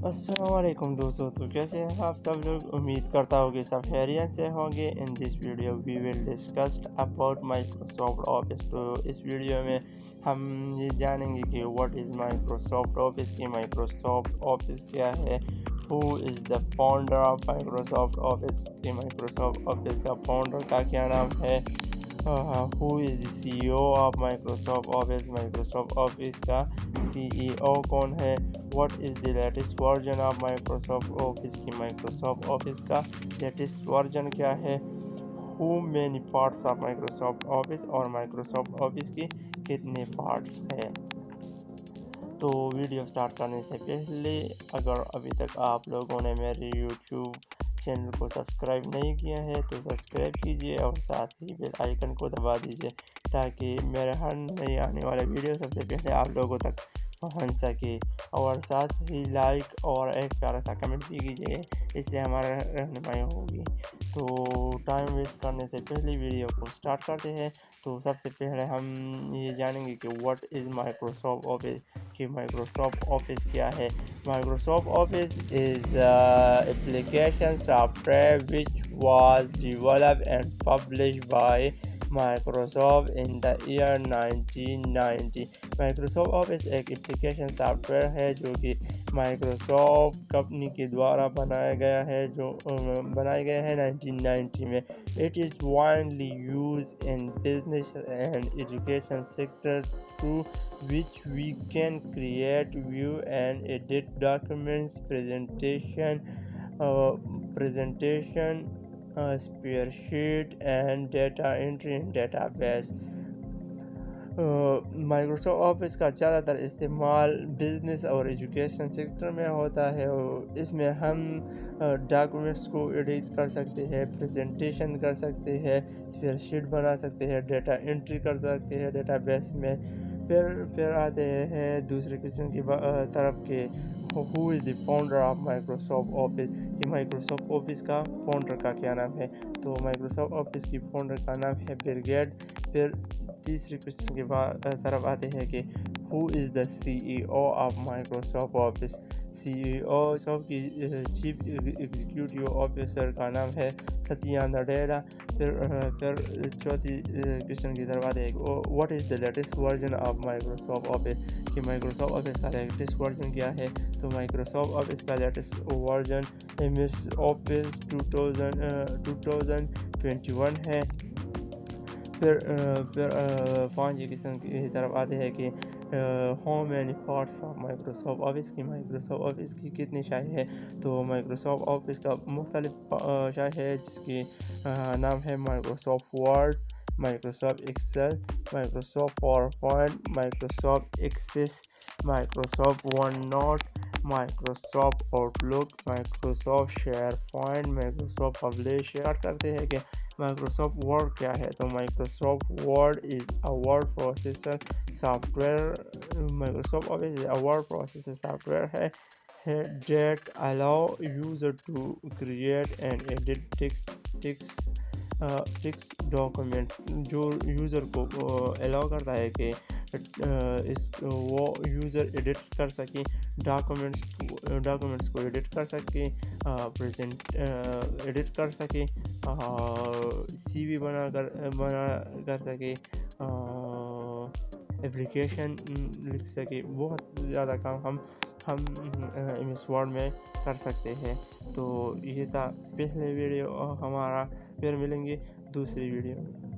अस्सलाम वालेकुम दोस्तों, तो कैसे हैं आप सब लोग। उम्मीद करता हूँ कि सब खैरियत से होंगे। In this video we will discuss about Microsoft Office. तो इस वीडियो में हम ये जानेंगे कि व्हाट इज़ माइक्रोसॉफ्ट ऑफिस, की माइक्रोसॉफ्ट ऑफिस क्या है, who is the founder of Microsoft Office, की माइक्रोसॉफ्ट ऑफिस का फाउंडर का क्या नाम है, who is the CEO of Microsoft Office, Microsoft Office का CEO कौन है, what is the latest version of Microsoft Office, की माइक्रोसॉफ्ट ऑफिस का लेटेस्ट वर्जन क्या है, who many parts of Microsoft office, और माइक्रोसॉफ्ट ऑफिस की कितने पार्ट्स हैं। तो वीडियो स्टार्ट करने से पहले अगर अभी तक आप लोगों ने मेरे यूट्यूब चैनल को सब्सक्राइब नहीं किया है तो सब्सक्राइब कीजिए और साथ ही बेल आइकन को दबा दीजिए ताकि मेरे हर नए आने वाले वीडियो सबसे पहले आप लोगों तक पहुंच सके। और साथ ही लाइक और एक प्यारा सा कमेंट भी कीजिए, इससे हमारा रहनुमाई होगी। तो टाइम वेस्ट करने से पहले वीडियो को स्टार्ट करते हैं। तो सबसे पहले हम ये जानेंगे कि व्हाट इज़ माइक्रोसॉफ्ट ऑफिस, कि माइक्रोसॉफ्ट ऑफिस क्या है। Microsoft Office is application software which was developed and published by Microsoft in the year 1990। Microsoft office एक एप्लीकेशन सॉफ्टवेयर है जो कि माइक्रोसॉफ्ट कंपनी के द्वारा बनाया गया है 1990 में। It is widely used in business and education sector through which we can create, view and edit documents, presentation, spreadsheet and data entry in database। Microsoft Office का ज़्यादातर इस्तेमाल बिज़नेस और एजुकेशन सेक्टर में होता है और इसमें हम डॉक्यूमेंट्स को एडिट कर सकते हैं, प्रेजेंटेशन कर सकते हैं, स्प्रेडशीट बना सकते हैं, डेटा एंट्री कर सकते हैं डेटाबेस में। फिर आते हैं दूसरे क्वेश्चन की तरफ के who is the founder of Microsoft office, कि माइक्रोसॉफ्ट ऑफिस का फाउंडर का क्या नाम है। तो माइक्रोसॉफ्ट ऑफिस की फाउंडर का नाम है बिल गेट्स। फिर तीसरे क्वेश्चन के बाद तरफ आते हैं कि who is the CEO of Microsoft office. CEO की चीफ एग्जीक्यूटिव ऑफिसर का नाम है सत्या नडेला। फिर चौथी क्वेश्चन की तरफ आते हैं what is the latest version of Microsoft office, कि माइक्रोसॉफ्ट ऑफिस का लेटेस्ट वर्जन क्या है। तो माइक्रोसॉफ्ट ऑफिस का लेटेस्ट वर्जन MS ऑफिस 2021 है। फिर पाँचवीं किस्म की तरफ आते हैं कि how many parts of Microsoft Office, की माइक्रोसॉफ्ट ऑफिस की कितनी शाखा है। तो माइक्रोसॉफ्ट ऑफिस का मुख्तलिफ शाखा है जिसकी नाम है Microsoft Word, Microsoft Excel, Microsoft PowerPoint, Microsoft Access, Microsoft OneNote, Microsoft Outlook, Microsoft SharePoint, Microsoft publish. Start करते हैं कि माइक्रोसॉफ्ट वर्ड क्या है। तो Microsoft Word is a word processor software. Microsoft Office is a word processor software है that allow user to create and edit text document, जो user को allow करता है कि वो यूज़र एडिट कर सके, डॉक्यूमेंट्स को एडिट कर सके, एडिट कर सके, CV बना कर सके, एप्लीकेशन लिख सके। बहुत ज़्यादा काम हम MS वर्ड में कर सकते हैं। तो ये था पहले वीडियो हमारा। फिर मिलेंगे दूसरी वीडियो में।